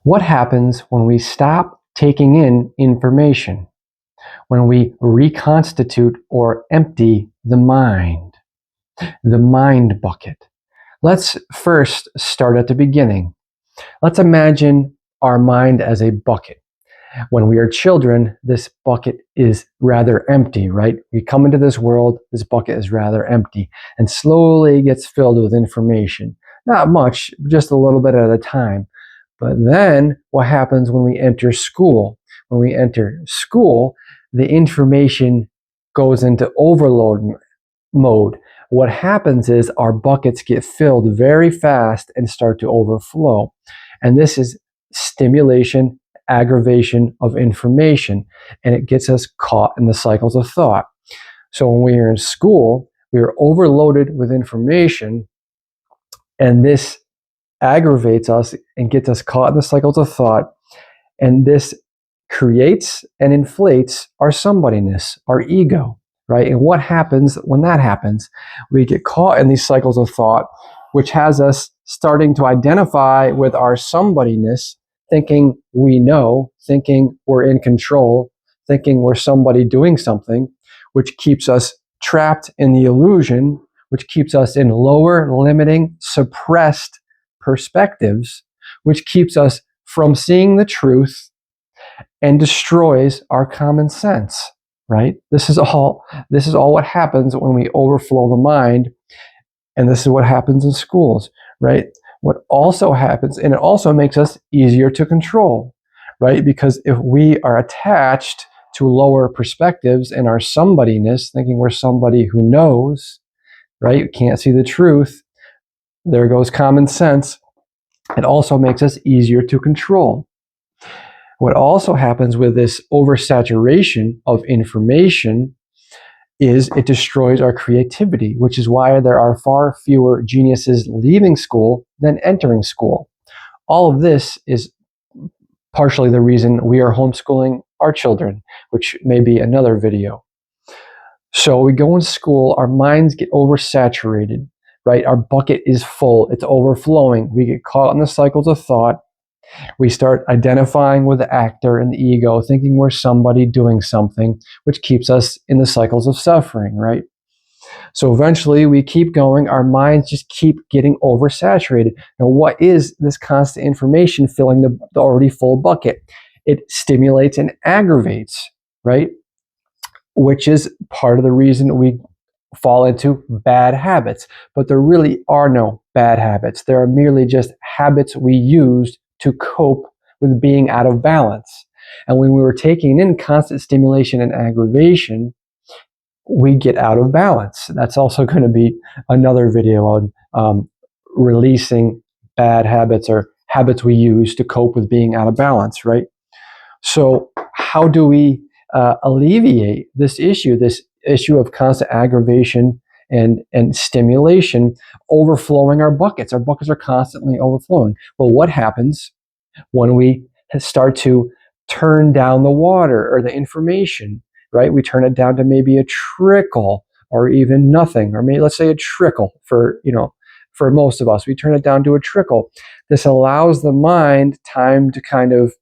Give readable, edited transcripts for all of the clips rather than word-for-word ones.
What happens when we stop taking in information? When we reconstitute or empty the mind bucket? Let's first start at the beginning. Let's imagine our mind as a bucket. When we are children, this bucket is rather empty, right? We come into this world, this bucket is rather empty, and slowly gets filled with information. Not much, just a little bit at a time. But then what happens when we enter school? When we enter school, the information goes into overload mode. What happens is our buckets get filled very fast and start to overflow. And this is stimulation, aggravation of information, and it gets us caught in the cycles of thought. So when we are in school, we are overloaded with information, and this aggravates us and gets us caught in the cycles of thought, and this creates and inflates our somebodyness, our ego, right? And what happens when that happens? We get caught in these cycles of thought, which has us starting to identify with our somebodyness, thinking we know, thinking we're in control, thinking we're somebody doing something, which keeps us trapped in the illusion, which keeps us in lower, limiting, suppressed perspectives, which keeps us from seeing the truth and destroys our common sense, right? This is all what happens when we overflow the mind, and this is what happens in schools, right? What also happens, and it also makes us easier to control, right? Because if we are attached to lower perspectives and our somebodyness, thinking we're somebody who knows, right? Can't see the truth, there goes common sense. It also makes us easier to control. What also happens with this oversaturation of information is it destroys our creativity, which is why there are far fewer geniuses leaving school than entering school. All of this is partially the reason we are homeschooling our children, which may be another video. So we go in school, our minds get oversaturated, right? Our bucket is full, it's overflowing. We get caught in the cycles of thought. We start identifying with the actor and the ego, thinking we're somebody doing something, which keeps us in the cycles of suffering, right? So eventually we keep going, our minds just keep getting oversaturated. Now, what is this constant information filling the already full bucket? It stimulates and aggravates, right? Which is part of the reason we fall into bad habits. But there really are no bad habits. There are merely just habits we used to cope with being out of balance. And when we were taking in constant stimulation and aggravation, we get out of balance. That's also going to be another video on releasing bad habits or habits we use to cope with being out of balance, right? So how do we alleviate this issue of constant aggravation and stimulation overflowing our buckets? Our buckets are constantly overflowing. Well, what happens when we start to turn down the water or the information, right? We turn it down to maybe a trickle or even nothing, or maybe let's say a trickle for most of us. We turn it down to a trickle. This allows the mind time to kind of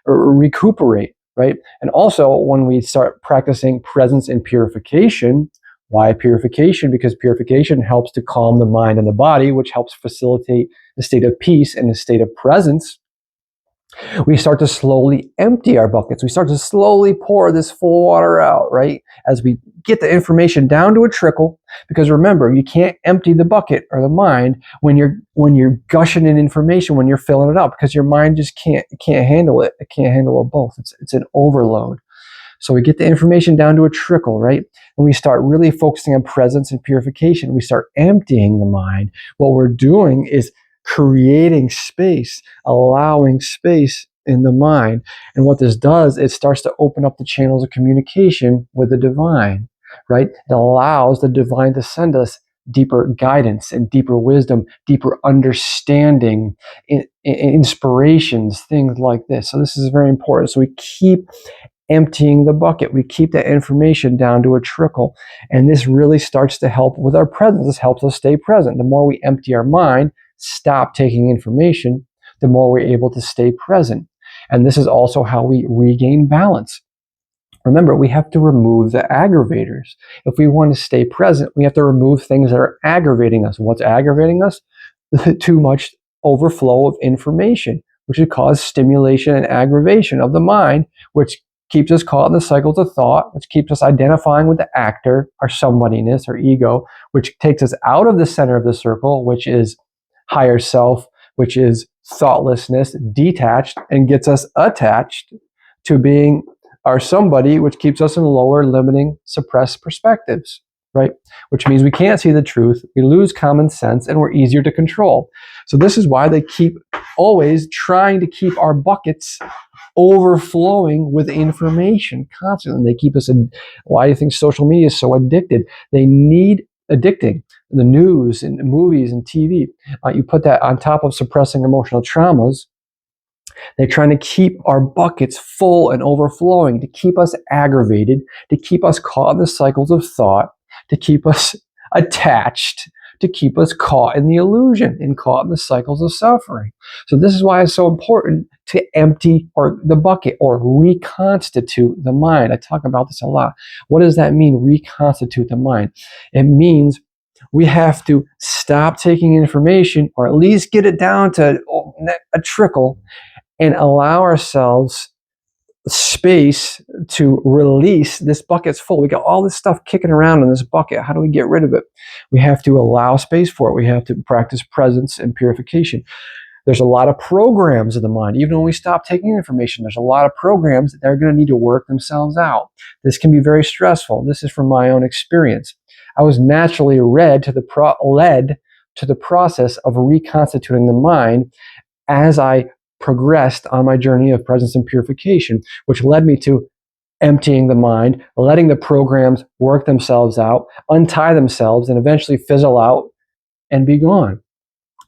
recuperate, right? And also when we start practicing presence and purification. Why purification? Because purification helps to calm the mind and the body, which helps facilitate the state of peace and the state of presence. We start to slowly empty our buckets. We start to slowly pour this full water out, right? As we get the information down to a trickle, because remember, you can't empty the bucket or the mind when you're gushing in information, when you're filling it up, because your mind just can't handle it. It can't handle it both. It's an overload. So we get the information down to a trickle, right? And we start really focusing on presence and purification. We start emptying the mind. What we're doing is creating space, allowing space in the mind. And what this does, it starts to open up the channels of communication with the divine, right? It allows the divine to send us deeper guidance and deeper wisdom, deeper understanding, inspirations, things like this. So this is very important. So we keep emptying the bucket. We keep that information down to a trickle. And this really starts to help with our presence. This helps us stay present. The more we empty our mind, stop taking information, the more we're able to stay present. And this is also how we regain balance. Remember, we have to remove the aggravators. If we want to stay present, we have to remove things that are aggravating us. What's aggravating us? Too much overflow of information, which would cause stimulation and aggravation of the mind, which keeps us caught in the cycles of thought, which keeps us identifying with the actor, our somebodyness, our ego, which takes us out of the center of the circle, which is higher self, which is thoughtlessness, detached, and gets us attached to being our somebody, which keeps us in lower, limiting, suppressed perspectives, right? Which means we can't see the truth, we lose common sense, and we're easier to control. So this is why they keep always trying to keep our buckets overflowing with information constantly. They keep us in. Why do you think social media is so addicted? They need addicting. The news and movies and TV. You put that on top of suppressing emotional traumas. They're trying to keep our buckets full and overflowing, to keep us aggravated, to keep us caught in the cycles of thought, to keep us attached, to keep us caught in the illusion and caught in the cycles of suffering. So this is why it's so important to empty the bucket or reconstitute the mind. I talk about this a lot. What does that mean, reconstitute the mind? It means we have to stop taking information, or at least get it down to a trickle, and allow ourselves space to release. This bucket's full. We got all this stuff kicking around in this bucket. How do we get rid of it? We have to allow space for it. We have to practice presence and purification. There's a lot of programs of the mind. Even when we stop taking information, there's a lot of programs that are going to need to work themselves out. This can be very stressful. This is from my own experience. I was naturally led to the process of reconstituting the mind as I progressed on my journey of presence and purification, which led me to emptying the mind, letting the programs work themselves out, untie themselves, and eventually fizzle out and be gone.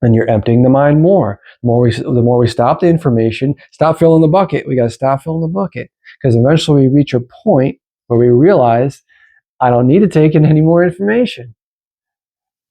And you're emptying the mind more. The more we stop the information, stop filling the bucket. We got to stop filling the bucket, because eventually we reach a point where we realize, I don't need to take in any more information.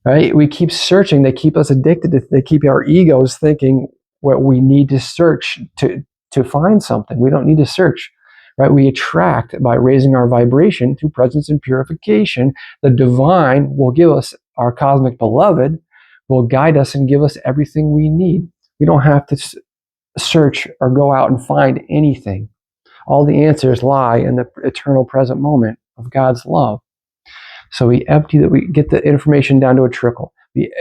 Right? We keep searching. They keep us addicted. They keep our egos thinking what we need to search to find something. We don't need to search, right? We attract by raising our vibration through presence and purification. The divine will give us, our cosmic beloved will guide us and give us everything we need. We don't have to search or go out and find anything. All the answers lie in the eternal present moment of God's love. So we get the information down to a trickle.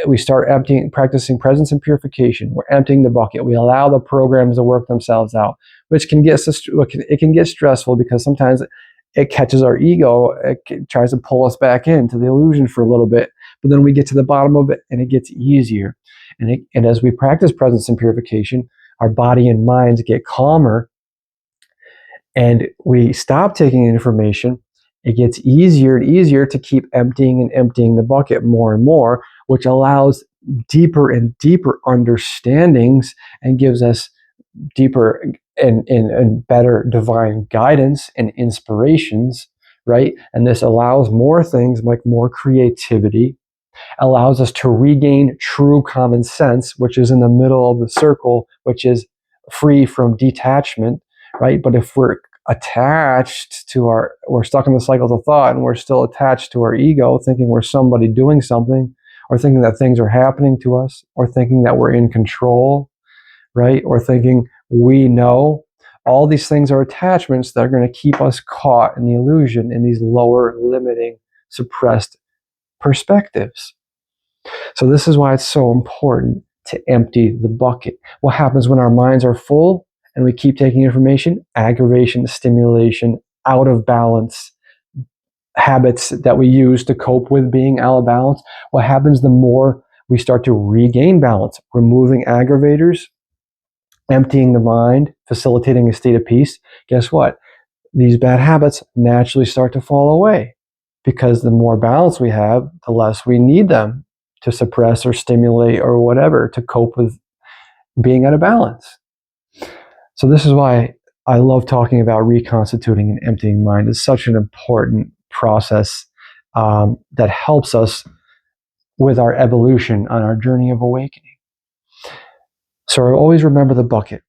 We start emptying, practicing presence and purification. We're emptying the bucket. We allow the programs to work themselves out, which can get stressful, because sometimes it catches our ego. It tries to pull us back into the illusion for a little bit, but then we get to the bottom of it and it gets easier. And as we practice presence and purification, our body and minds get calmer, and we stop taking information. It gets easier and easier to keep emptying the bucket more and more, which allows deeper and deeper understandings and gives us deeper and better divine guidance and inspirations, right? And this allows more things, like more creativity, allows us to regain true common sense, which is in the middle of the circle, which is free from detachment, right? But if we're we're stuck in the cycles of thought, and we're still attached to our ego, thinking we're somebody doing something, or thinking that things are happening to us, or thinking that we're in control, right? Or thinking we know. All these things are attachments that are going to keep us caught in the illusion, in these lower, limiting, suppressed perspectives. So this is why it's so important to empty the bucket. What happens when our minds are full and we keep taking information? Aggravation, stimulation, out of balance, habits that we use to cope with being out of balance. What happens the more we start to regain balance? Removing aggravators, emptying the mind, facilitating a state of peace. Guess what? These bad habits naturally start to fall away, because the more balance we have, the less we need them to suppress or stimulate or whatever to cope with being out of balance. So this is why I love talking about reconstituting and emptying mind. It's such an important process that helps us with our evolution on our journey of awakening. So always remember the bucket.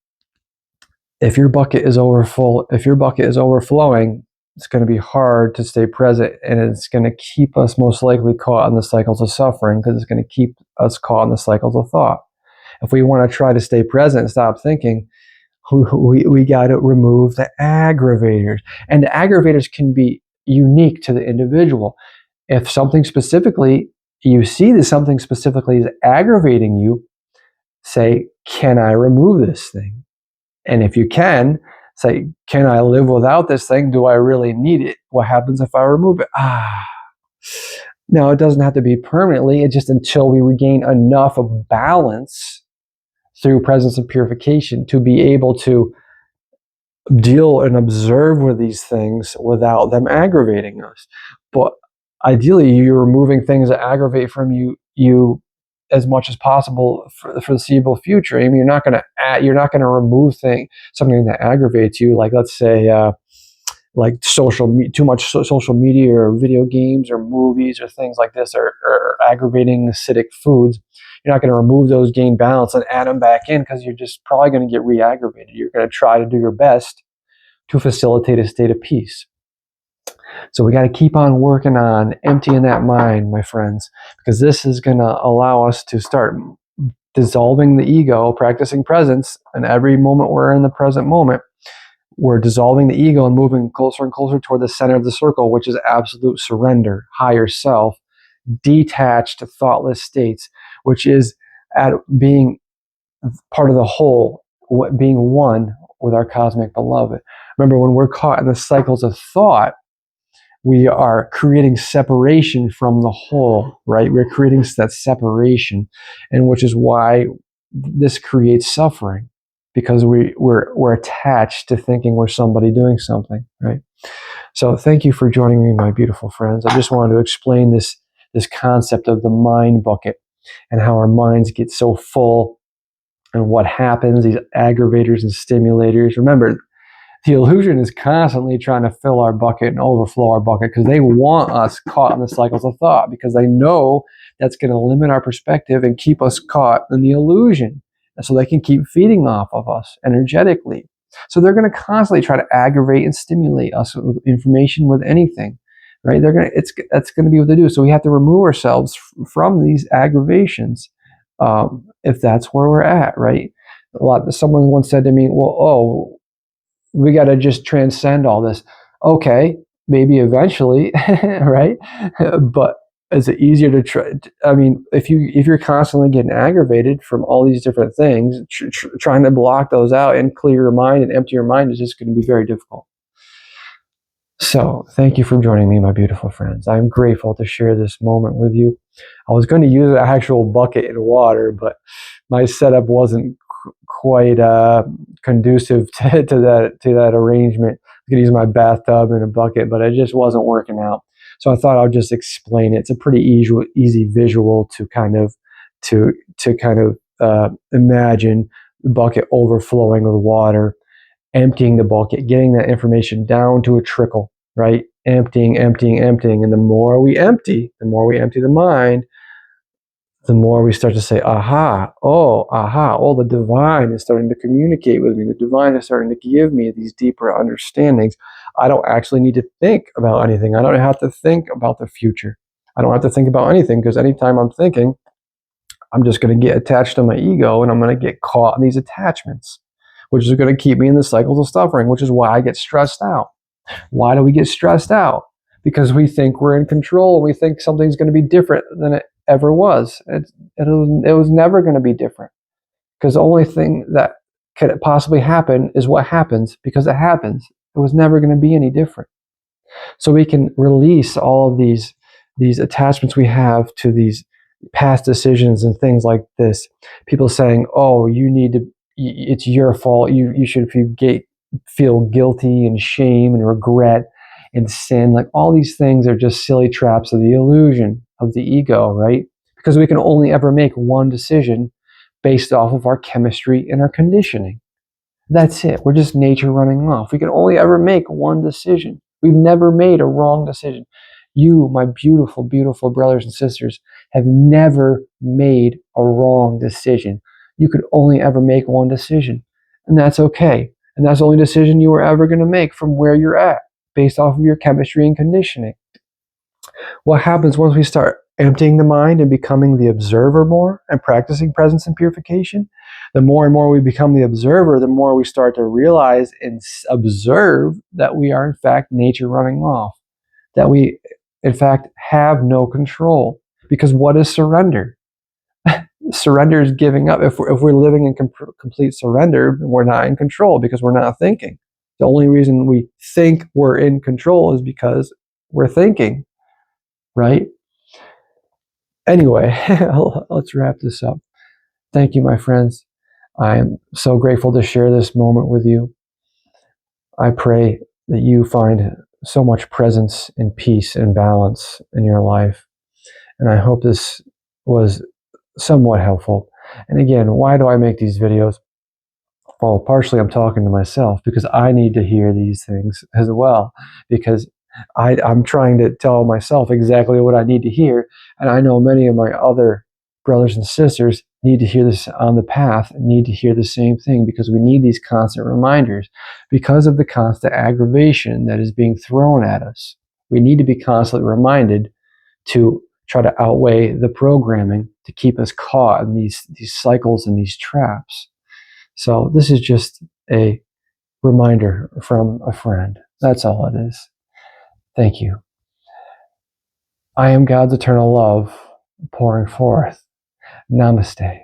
If your bucket is overfull, if your bucket is overflowing, it's going to be hard to stay present, and it's going to keep us most likely caught in the cycles of suffering, because it's going to keep us caught in the cycles of thought. If we want to try to stay present and stop thinking, we got to remove the aggravators. And the aggravators can be unique to the individual. If something specifically, you see that something specifically is aggravating you, say, can I remove this thing? And if you can, say, can I live without this thing? Do I really need it? What happens if I remove it? No, it doesn't have to be permanently. It's just until we regain enough of balance through presence and purification to be able to deal and observe with these things without them aggravating us. But ideally, you're removing things that aggravate from you as much as possible for the foreseeable future. I mean, you're not going to remove something that aggravates you, like, let's say, like too much social media or video games or movies or things like this, or aggravating acidic foods. You're not going to remove those, gain balance, and add them back in, because you're just probably going to get re-aggravated. You're going to try to do your best to facilitate a state of peace. So we got to keep on working on emptying that mind, my friends, because this is going to allow us to start dissolving the ego, practicing presence, and every moment we're in the present moment, we're dissolving the ego and moving closer and closer toward the center of the circle, which is absolute surrender, higher self, detached, thoughtless states, which is at being part of the whole, being one with our cosmic beloved. Remember, when we're caught in the cycles of thought, we are creating separation from the whole, right? We're creating that separation, and which is why this creates suffering, because we're attached to thinking we're somebody doing something, right? So thank you for joining me, my beautiful friends. I just wanted to explain this concept of the mind bucket and how our minds get so full and what happens, these aggravators and stimulators. Remember, the illusion is constantly trying to fill our bucket and overflow our bucket, because they want us caught in the cycles of thought, because they know that's going to limit our perspective and keep us caught in the illusion. And so they can keep feeding off of us energetically. So they're going to constantly try to aggravate and stimulate us with information, with anything, right? That's going to be what they do. So we have to remove ourselves from these aggravations, if that's where we're at, right? Someone once said to me, well, we got to just transcend all this. Okay, maybe eventually, right? But is it easier to try? I mean, if you're constantly getting aggravated from all these different things, trying to block those out and clear your mind and empty your mind is just going to be very difficult. So thank you for joining me, my beautiful friends. I'm grateful to share this moment with you. I was going to use an actual bucket and water, but my setup wasn't quite conducive to that arrangement. I could use my bathtub and a bucket, but it just wasn't working out. So I thought I'll just explain it. It's a pretty easy visual to kind of imagine the bucket overflowing with water, emptying the bucket, getting that information down to a trickle, right? Emptying. And the more we empty the mind, the more we start to say, the divine is starting to communicate with me. The divine is starting to give me these deeper understandings. I don't actually need to think about anything. I don't have to think about the future. I don't have to think about anything, because anytime I'm thinking, I'm just going to get attached to my ego, and I'm going to get caught in these attachments, which is going to keep me in the cycles of suffering, which is why I get stressed out. Why do we get stressed out? Because we think we're in control. We think something's going to be different than it ever was. It was never going to be different, because the only thing that could possibly happen is what happens, because it happens. It was never going to be any different. So we can release all of these attachments we have to these past decisions and things like this. People saying, "Oh, it's your fault. You should feel guilty and shame and regret and sin." Like, all these things are just silly traps of the illusion of the ego, right? Because we can only ever make one decision based off of our chemistry and our conditioning. That's it. We're just nature running off. We can only ever make one decision. We've never made a wrong decision. You, my beautiful, beautiful brothers and sisters, have never made a wrong decision. You could only ever make one decision, and that's okay. And that's the only decision you were ever going to make from where you're at, based off of your chemistry and conditioning. What happens once we start emptying the mind and becoming the observer more and practicing presence and purification? The more and more we become the observer, the more we start to realize and observe that we are in fact nature running off, that we in fact have no control. Because what is surrender? Surrender is giving up. If we're living in complete surrender, we're not in control because we're not thinking. The only reason we think we're in control is because we're thinking, right? Anyway, let's wrap this up. Thank you, my friends. I am so grateful to share this moment with you. I pray that you find so much presence and peace and balance in your life. And I hope this was somewhat helpful. And again, why do I make these videos? Well, partially I'm talking to myself because I need to hear these things as well, because I'm trying to tell myself exactly what I need to hear. And I know many of my other brothers and sisters need to hear this on the path, need to hear the same thing, because we need these constant reminders because of the constant aggravation that is being thrown at us. We need to be constantly reminded to try to outweigh the programming to keep us caught in these cycles and these traps. So this is just a reminder from a friend. That's all it is. Thank you. I am God's eternal love pouring forth. Namaste.